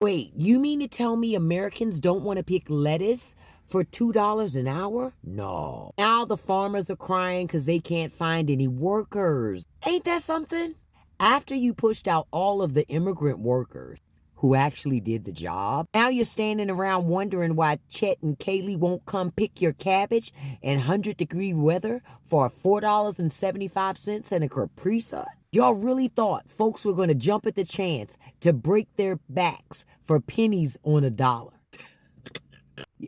Wait, you mean to tell me Americans don't want to pick lettuce for $2 an hour? No. Now the farmers are crying because they can't find any workers. Ain't that something? After you pushed out all of the immigrant workers who actually did the job, now you're standing around wondering why Chet and Kaylee won't come pick your cabbage in 100-degree weather for $4.75 and a Capri Sun? Y'all really thought folks were going to jump at the chance to break their backs for pennies on a dollar.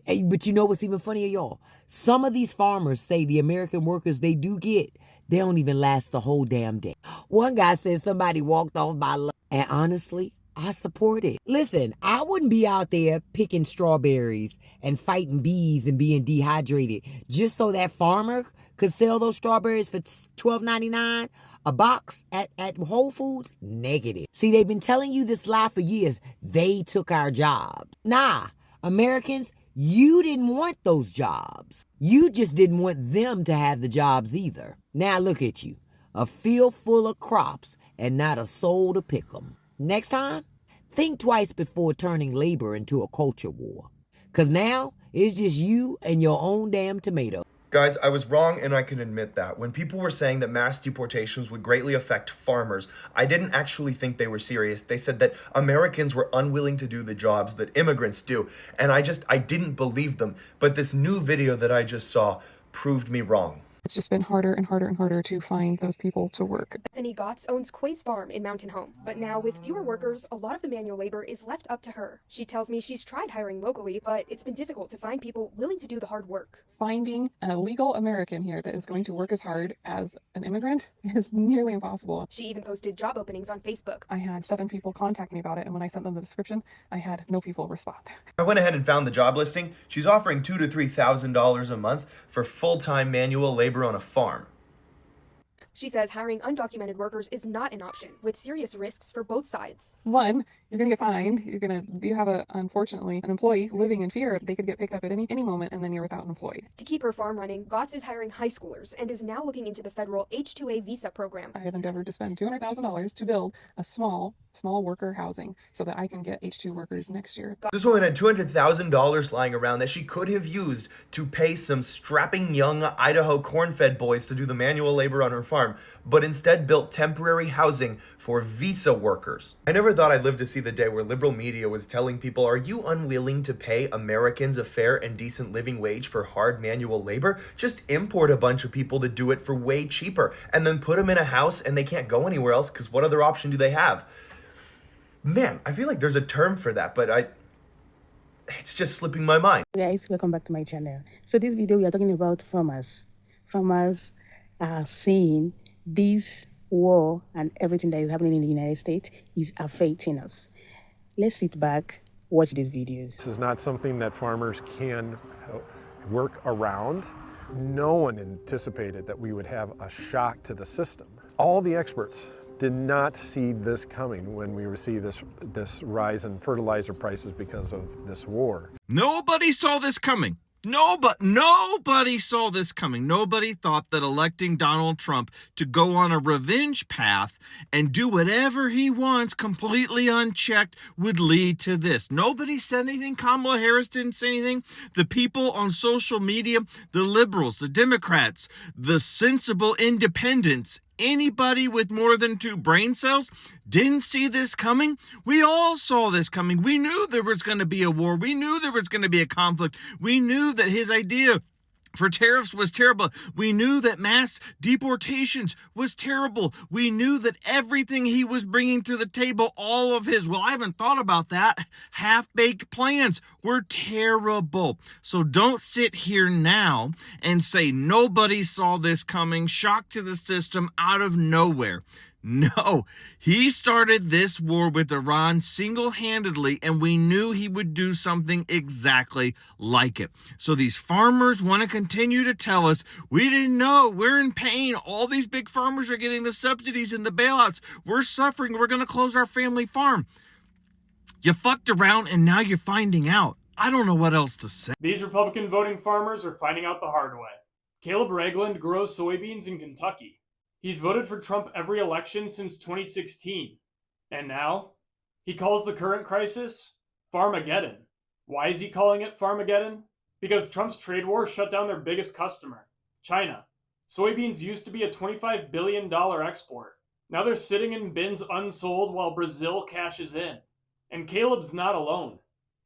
Hey, but you know what's even funnier, y'all? Some of these farmers say the American workers they do get, they don't even last the whole damn day. One guy said somebody walked off by lunch, and honestly, I support it. Listen, I wouldn't be out there picking strawberries and fighting bees and being dehydrated just so that farmer could sell those strawberries for $12.99 a box at Whole Foods. Negative. See, they've been telling you this lie for years. They took our jobs. Nah, Americans, you didn't want those jobs. You just didn't want them to have the jobs either. Now look at you, a field full of crops and not a soul to pick them. Next time, think twice before turning labor into a culture war. Because now, it's just you and your own damn tomato. Guys, I was wrong and I can admit that. When people were saying that mass deportations would greatly affect farmers, I didn't actually think they were serious. They said that Americans were unwilling to do the jobs that immigrants do, and I didn't believe them. But this new video that I just saw proved me wrong. It's just been harder and harder and harder to find those people to work. Bethany Gotts owns Quay's Farm in Mountain Home, but now with fewer workers, a lot of the manual labor is left up to her. She tells me she's tried hiring locally, but it's been difficult to find people willing to do the hard work. Finding an illegal American here that is going to work as hard as an immigrant is nearly impossible. She even posted job openings on Facebook. I had 7 people contact me about it, and when I sent them the description, I had no people respond. I went ahead and found the job listing. She's offering $2,000 to $3,000 a month for full-time manual labor on a farm. She says hiring undocumented workers is not an option, with serious risks for both sides. One, you're going to get fined. You have unfortunately, an employee living in fear. They could get picked up at any moment, and then you're without an employee. To keep her farm running, Gotts is hiring high schoolers and is now looking into the federal H-2A visa program. I have endeavored to spend $200,000 to build a small worker housing so that I can get H-2 workers next year. This woman had $200,000 lying around that she could have used to pay some strapping young Idaho corn-fed boys to do the manual labor on her farm, but instead built temporary housing for visa workers. I never thought I'd live to see the day where liberal media was telling people, are you unwilling to pay Americans a fair and decent living wage for hard manual labor? Just import a bunch of people to do it for way cheaper and then put them in a house and they can't go anywhere else because what other option do they have? Man, I feel like there's a term for that, but it's just slipping my mind. Guys, welcome back to my channel. So this video we are talking about farmers. Farmers are saying this war and everything that is happening in the United States is affecting us. Let's sit back, watch these videos. This is not something that farmers can work around. No one anticipated that we would have a shock to the system. All the experts did not see this coming when we see this rise in fertilizer prices because of this war. Nobody saw this coming. Nobody saw this coming. Nobody thought that electing Donald Trump to go on a revenge path and do whatever he wants completely unchecked would lead to this. Nobody said anything. Kamala Harris didn't say anything. The people on social media, the liberals, the Democrats, the sensible independents, anybody with more than 2 brain cells didn't see this coming. We all saw this coming. We knew there was going to be a war. We knew there was going to be a conflict. We knew that his idea for tariffs was terrible. We knew that mass deportations was terrible. We knew that everything he was bringing to the table, all of his, well, I haven't thought about that, half-baked plans were terrible. So don't sit here now and say nobody saw this coming, shock to the system out of nowhere. No, he started this war with Iran single-handedly, and we knew he would do something exactly like it. So these farmers want to continue to tell us, we didn't know, we're in pain, all these big farmers are getting the subsidies and the bailouts, we're suffering, we're going to close our family farm. You fucked around and now you're finding out. I don't know what else to say. These Republican voting farmers are finding out the hard way. Caleb Ragland grows soybeans in Kentucky. He's voted for Trump every election since 2016. And now, he calls the current crisis Farmageddon. Why is he calling it Farmageddon? Because Trump's trade war shut down their biggest customer, China. Soybeans used to be a $25 billion export. Now they're sitting in bins unsold while Brazil cashes in. And Caleb's not alone.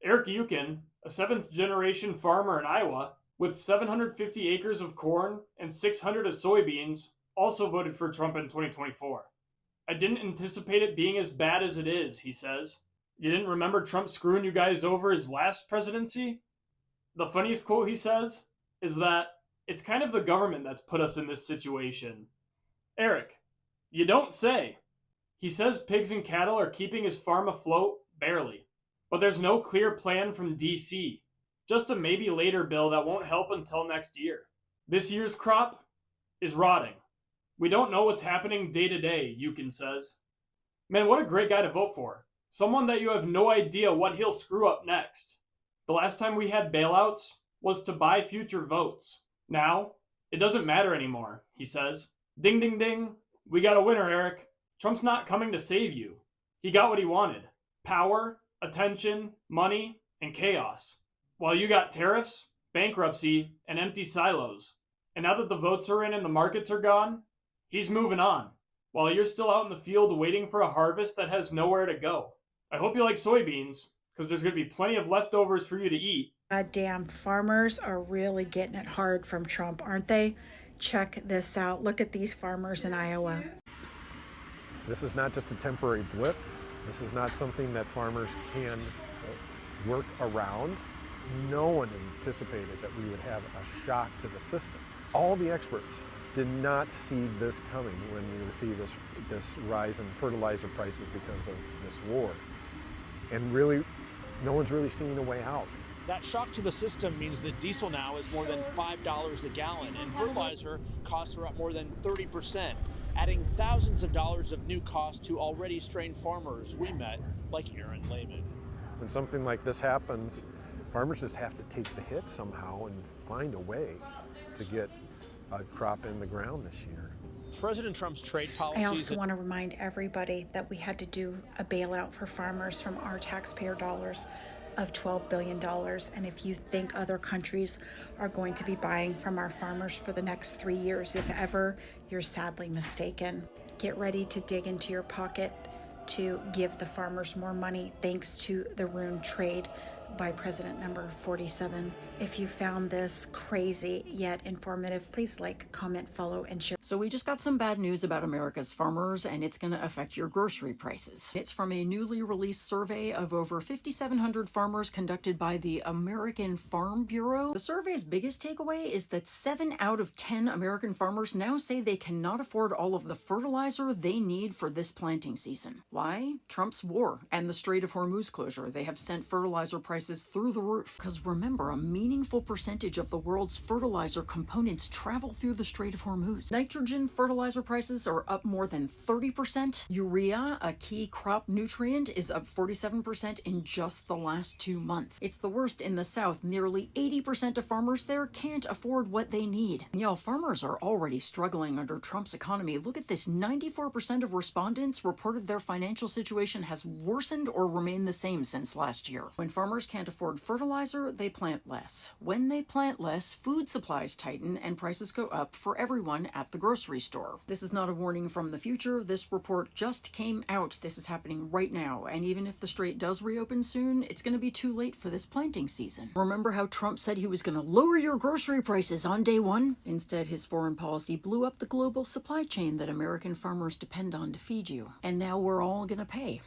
Eric Yukin, a 7th-generation farmer in Iowa, with 750 acres of corn and 600 of soybeans, also voted for Trump in 2024. I didn't anticipate it being as bad as it is, he says. You didn't remember Trump screwing you guys over his last presidency? The funniest quote he says is that it's kind of the government that's put us in this situation. Eric, you don't say. He says pigs and cattle are keeping his farm afloat, barely. But there's no clear plan from DC. Just a maybe later bill that won't help until next year. This year's crop is rotting. We don't know what's happening day to day, Yukin says. Man, what a great guy to vote for. Someone that you have no idea what he'll screw up next. The last time we had bailouts was to buy future votes. Now, it doesn't matter anymore, he says. Ding, ding, ding. We got a winner, Eric. Trump's not coming to save you. He got what he wanted. Power, attention, money, and chaos. While you got tariffs, bankruptcy, and empty silos. And now that the votes are in and the markets are gone, he's moving on. While you're still out in the field waiting for a harvest that has nowhere to go. I hope you like soybeans, because there's going to be plenty of leftovers for you to eat. Damn, farmers are really getting it hard from Trump, aren't they? Check this out. Look at these farmers in Iowa. This is not just a temporary blip. This is not something that farmers can work around. No one anticipated that we would have a shock to the system. All the experts did not see this coming when you see this rise in fertilizer prices because of this war. And really, no one's really seeing a way out. That shock to the system means that diesel now is more than $5 a gallon, and fertilizer costs are up more than 30%, adding thousands of dollars of new costs to already strained farmers we met, like Aaron Lehman. When something like this happens, farmers just have to take the hit somehow and find a way to get a crop in the ground this year. President Trump's trade policies. I also want to remind everybody that we had to do a bailout for farmers from our taxpayer dollars of $12 billion. And if you think other countries are going to be buying from our farmers for the next 3 years, if ever, you're sadly mistaken. Get ready to dig into your pocket to give the farmers more money thanks to the ruined trade by President number 47. If you found this crazy yet informative, please like, comment, follow, and share. So we just got some bad news about America's farmers, and it's going to affect your grocery prices. It's from a newly released survey of over 5,700 farmers conducted by the American Farm Bureau. The survey's biggest takeaway is that 7 out of 10 American farmers now say they cannot afford all of the fertilizer they need for this planting season. Why? Trump's war and the Strait of Hormuz closure. They have sent fertilizer prices through the roof. Because remember, a meaningful percentage of the world's fertilizer components travel through the Strait of Hormuz. Nitrogen fertilizer prices are up more than 30%. Urea, a key crop nutrient, is up 47% in just the last 2 months. It's the worst in the South. Nearly 80% of farmers there can't afford what they need. And y'all, farmers are already struggling under Trump's economy. Look at this, 94% of respondents reported their financial situation has worsened or remained the same since last year. When farmers can't afford fertilizer, they plant less. When they plant less, food supplies tighten and prices go up for everyone at the grocery store. This is not a warning from the future. This report just came out. This is happening right now. And even if the strait does reopen soon, it's going to be too late for this planting season. Remember how Trump said he was going to lower your grocery prices on day one? Instead, his foreign policy blew up the global supply chain that American farmers depend on to feed you. And now we're all going to pay.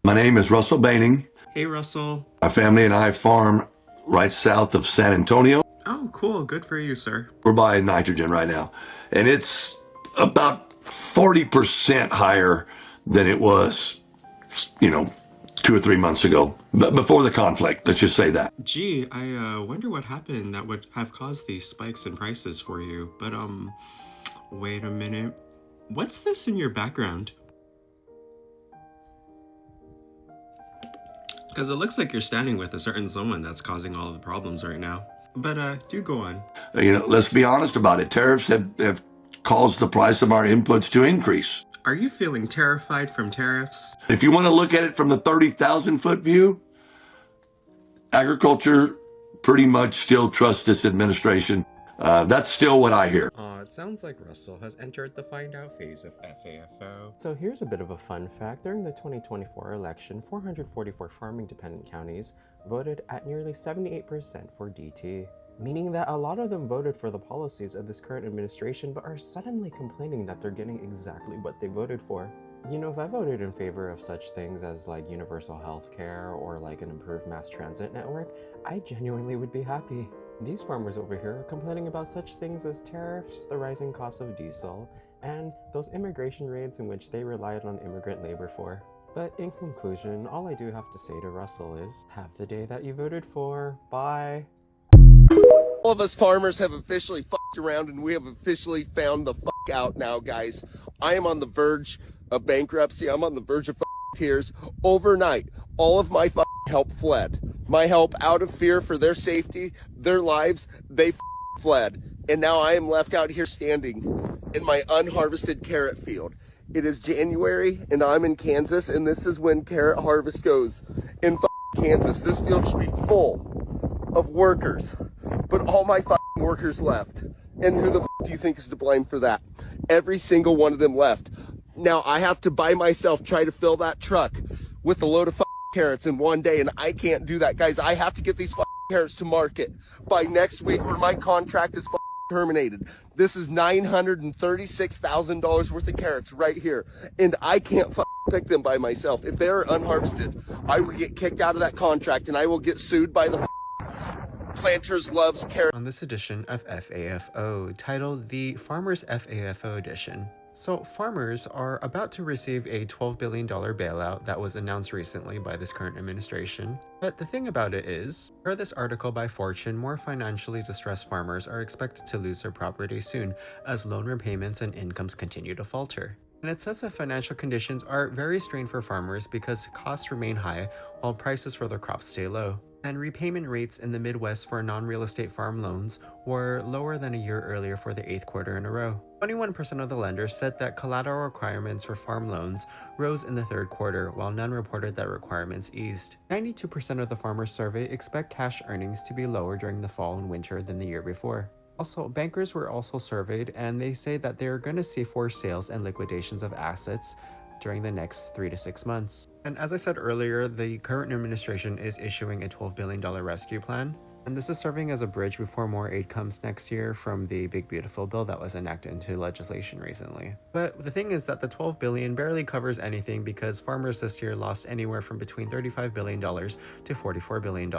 My name is Russell Baining. Hey, Russell. My family and I farm right south of San Antonio. Oh, cool. Good for you, sir. We're buying nitrogen right now, and it's about 40% higher than it was, 2 or 3 months ago, but before the conflict. Let's just say that. Gee, I wonder what happened that would have caused these spikes in prices for you. But, wait a minute. What's this in your background? Because it looks like you're standing with a certain someone that's causing all of the problems right now. But do go on. Let's be honest about it. Tariffs have caused the price of our inputs to increase. Are you feeling terrified from tariffs? If you want to look at it from the 30,000-foot view, Agriculture pretty much still trusts this administration. That's still what I hear. It sounds like Russell has entered the find out phase of FAFO. So here's a bit of a fun fact. During the 2024 election, 444 farming dependent counties voted at nearly 78% for DT, meaning that a lot of them voted for the policies of this current administration but are suddenly complaining that they're getting exactly what they voted for. You know, if I voted in favor of such things as like universal health care or like an improved mass transit network, I genuinely would be happy. These farmers over here are complaining about such things as tariffs, the rising cost of diesel, and those immigration raids in which they relied on immigrant labor for. But in conclusion, all I do have to say to Russell is, have the day that you voted for. Bye. All of us farmers have officially fucked around and we have officially found the fuck out now, guys. I am on the verge of bankruptcy. I'm on the verge of tears. Overnight, all of my help fled. My help, out of fear for their safety, their lives, they fled. And now I am left out here standing in my unharvested carrot field. It is January and I'm in Kansas, and this is when carrot harvest goes in Kansas. This field should be full of workers, but all my workers left. And who the do you think is to blame for that? Every single one of them left. Now I have to by myself try to fill that truck with a load of carrots in one day, and I can't do that, guys. I have to get these carrots to market by next week or my contract is terminated. This is $936,000 worth of carrots right here, and I can't pick them by myself. If they're unharvested, I will get kicked out of that contract and I will get sued by the Planters Loves Carrots. On this edition of FAFO, titled the Farmers FAFO Edition. So farmers are about to receive a $12 billion bailout that was announced recently by this current administration. But the thing about it is, per this article by Fortune, more financially distressed farmers are expected to lose their property soon as loan repayments and incomes continue to falter. And it says that financial conditions are very strained for farmers because costs remain high while prices for their crops stay low. And repayment rates in the Midwest for non-real estate farm loans were lower than a year earlier for the 8th quarter in a row. 21% of the lenders said that collateral requirements for farm loans rose in the 3rd quarter, while none reported that requirements eased. 92% of the farmers surveyed expect cash earnings to be lower during the fall and winter than the year before. Also, bankers were also surveyed, and they say that they are going to see forced sales and liquidations of assets during the next 3 to 6 months. And as I said earlier, the current administration is issuing a $12 billion rescue plan. And this is serving as a bridge before more aid comes next year from the Big Beautiful Bill that was enacted into legislation recently. But the thing is that the $12 billion barely covers anything because farmers this year lost anywhere from between $35 billion to $44 billion.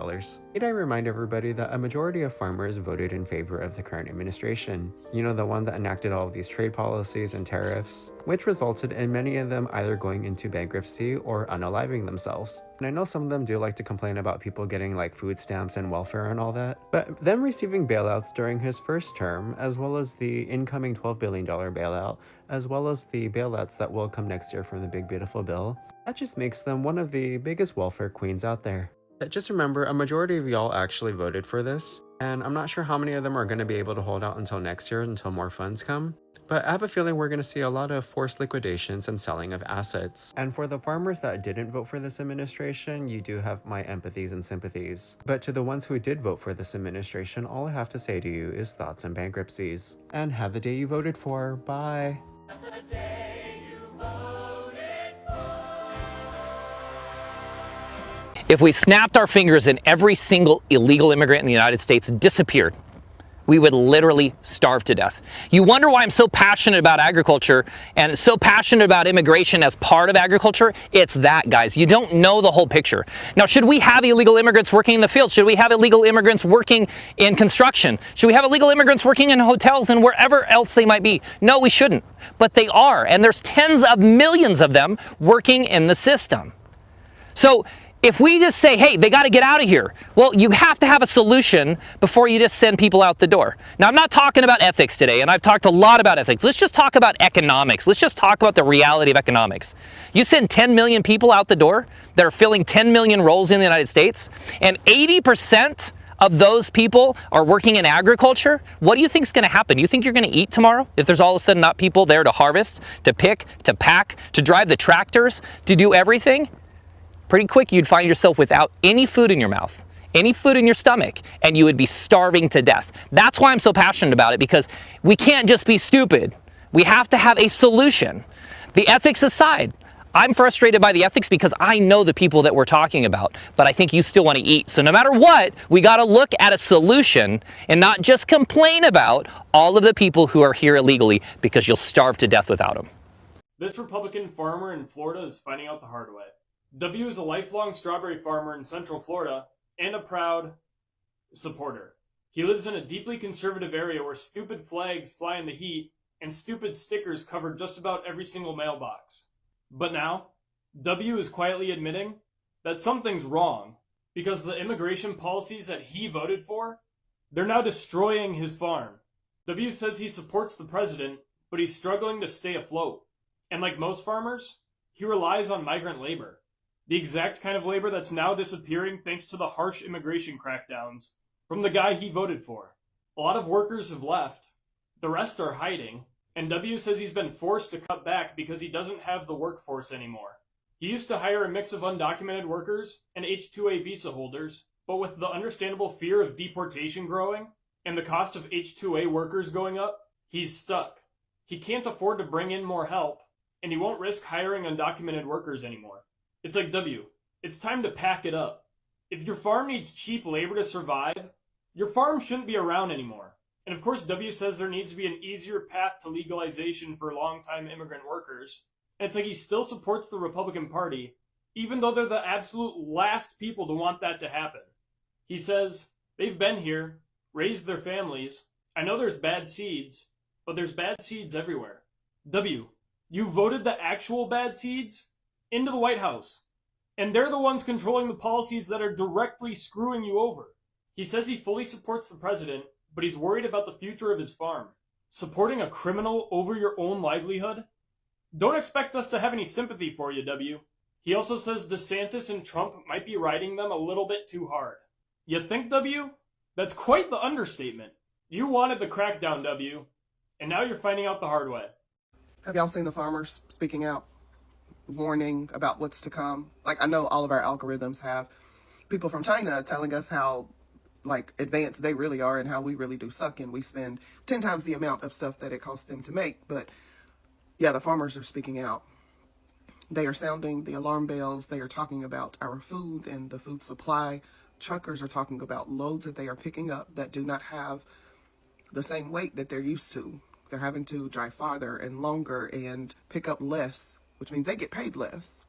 Need I remind everybody that a majority of farmers voted in favor of the current administration. You know, the one that enacted all of these trade policies and tariffs, which resulted in many of them either going into bankruptcy or unaliving themselves. And I know some of them do like to complain about people getting like food stamps and welfare and all that, but them receiving bailouts during his first term, as well as the incoming $12 billion bailout, as well as the bailouts that will come next year from the Big Beautiful Bill, that just makes them one of the biggest welfare queens out there. But just remember, a majority of y'all actually voted for this, and I'm not sure how many of them are going to be able to hold out until next year until more funds come. But I have a feeling we're going to see a lot of forced liquidations and selling of assets. And for the farmers that didn't vote for this administration, you do have my empathies and sympathies. But to the ones who did vote for this administration, all I have to say to you is thoughts and bankruptcies. And have the day you voted for. Bye. If we snapped our fingers and every single illegal immigrant in the United States disappeared, we would literally starve to death. You wonder why I'm so passionate about agriculture and so passionate about immigration as part of agriculture? It's that, guys. You don't know the whole picture. Now, should we have illegal immigrants working in the field? Should we have illegal immigrants working in construction? Should we have illegal immigrants working in hotels and wherever else they might be? No, we shouldn't. But they are, and there's tens of millions of them working in the system. So if we just say, hey, they got to get out of here, well, you have to have a solution before you just send people out the door. Now, I'm not talking about ethics today, and I've talked a lot about ethics. Let's just talk about economics. Let's just talk about the reality of economics. You send 10 million people out the door that are filling 10 million roles in the United States, and 80% of those people are working in agriculture. What do you think is going to happen? Do you think you're going to eat tomorrow if there's all of a sudden not people there to harvest, to pick, to pack, to drive the tractors, to do everything? Pretty quick, you'd find yourself without any food in your mouth. any food in your stomach, and you would be starving to death. That's why I'm so passionate about it, because we can't just be stupid. We have to have a solution. The ethics aside, I'm frustrated by the ethics because I know the people that we're talking about, but I think you still want to eat. So no matter what, we got to look at a solution and not just complain about all of the people who are here illegally, because you'll starve to death without them. This Republican farmer in Florida is finding out the hard way. W is a lifelong strawberry farmer in Central Florida and a proud supporter. He lives in a deeply conservative area where stupid flags fly in the heat and stupid stickers cover just about every single mailbox. But now, W is quietly admitting that something's wrong because the immigration policies that he voted for, they're now destroying his farm. W says he supports the president, but he's struggling to stay afloat. And like most farmers, he relies on migrant labor, the exact kind of labor that's now disappearing thanks to the harsh immigration crackdowns from the guy he voted for. A lot of workers have left, the rest are hiding, and W says he's been forced to cut back because he doesn't have the workforce anymore. He used to hire a mix of undocumented workers and H-2A visa holders, but with the understandable fear of deportation growing and the cost of H-2A workers going up, he's stuck. He can't afford to bring in more help, and he won't risk hiring undocumented workers anymore. It's like, W, it's time to pack it up. If your farm needs cheap labor to survive, your farm shouldn't be around anymore. And of course, W says there needs to be an easier path to legalization for longtime immigrant workers. And it's like he still supports the Republican Party, even though they're the absolute last people to want that to happen. He says, they've been here, raised their families. I know there's bad seeds, but there's bad seeds everywhere. W, you voted the actual bad seeds into the White House, and they're the ones controlling the policies that are directly screwing you over. He says he fully supports the president, but he's worried about the future of his farm. Supporting a criminal over your own livelihood? Don't expect us to have any sympathy for you, W. He also says DeSantis and Trump might be riding them a little bit too hard. You think, W? That's quite the understatement. You wanted the crackdown, W, and now you're finding out the hard way. Have y'all seen the farmers speaking out, warning about what's to come? Like, I know all of our algorithms have people from China telling us how, like, advanced they really are and how we really do suck, and we spend 10 times the amount of stuff that it costs them to make. But yeah, the farmers are speaking out. They are sounding the alarm bells. They are talking about our food and the food supply. Truckers are talking about loads that they are picking up that do not have the same weight that they're used to. They're having to drive farther and longer and pick up less, which means they get paid less.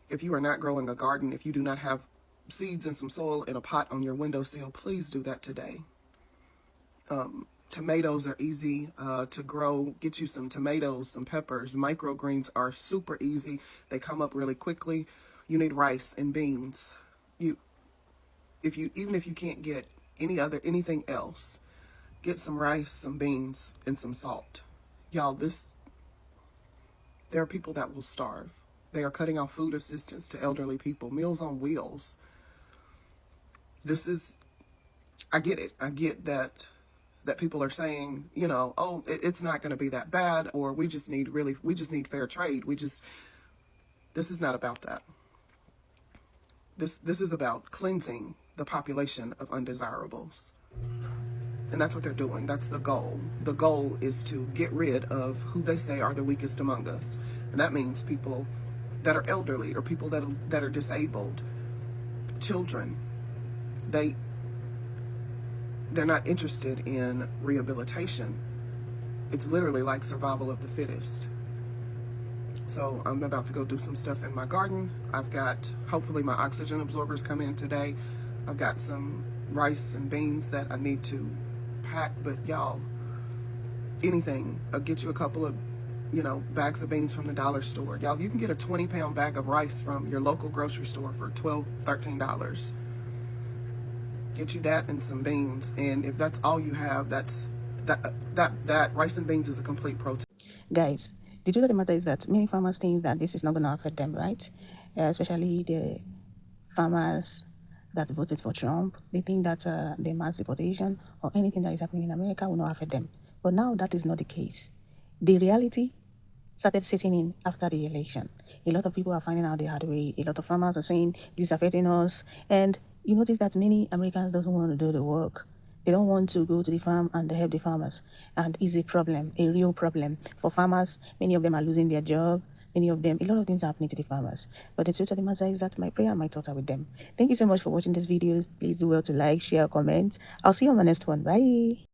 If you are not growing a garden, if you do not have seeds and some soil in a pot on your windowsill, please do that today. Tomatoes are easy to grow. Get you some tomatoes, some peppers. Microgreens are super easy. They come up really quickly. You need rice and beans. Even if you can't get anything else, get some rice, some beans, and some salt. Y'all, there are people that will starve. They are cutting off food assistance to elderly people. Meals on Wheels. I get it. I get that people are saying, you know, oh, it's not going to be that bad, or we just need fair trade. This is not about that. This is about cleansing the population of undesirables. And that's what they're doing. That's the goal. The goal is to get rid of who they say are the weakest among us. And that means people that are elderly or people that are disabled, children. They're not interested in rehabilitation. It's literally like survival of the fittest. So I'm about to go do some stuff in my garden. Hopefully my oxygen absorbers come in today. I've got some rice and beans that I need to pack, but y'all, anything, I'll get you a couple of, bags of beans from the dollar store. Y'all, you can get a 20-pound bag of rice from your local grocery store for $12, $13. Get you that and some beans, and if that's all you have, that rice and beans is a complete protein. Guys, the truth of the matter is that many farmers think that this is not going to affect them, right? Especially the farmers that voted for Trump. They think that the mass deportation or anything that is happening in America will not affect them. But now that is not the case. The reality started setting in after the election. A lot of people are finding out the hard way. A lot of farmers are saying this is affecting us. And You notice that many Americans don't want to do the work. They don't want to go to the farm and help the farmers. And it's a problem, a real problem. For farmers, many of them are losing their job. Many of them, a lot of things are happening to the farmers. But the truth of the matter is that my prayer and my thoughts are with them. Thank you so much for watching this videos. Please do well to like, share, comment. I'll see you on my next one. Bye.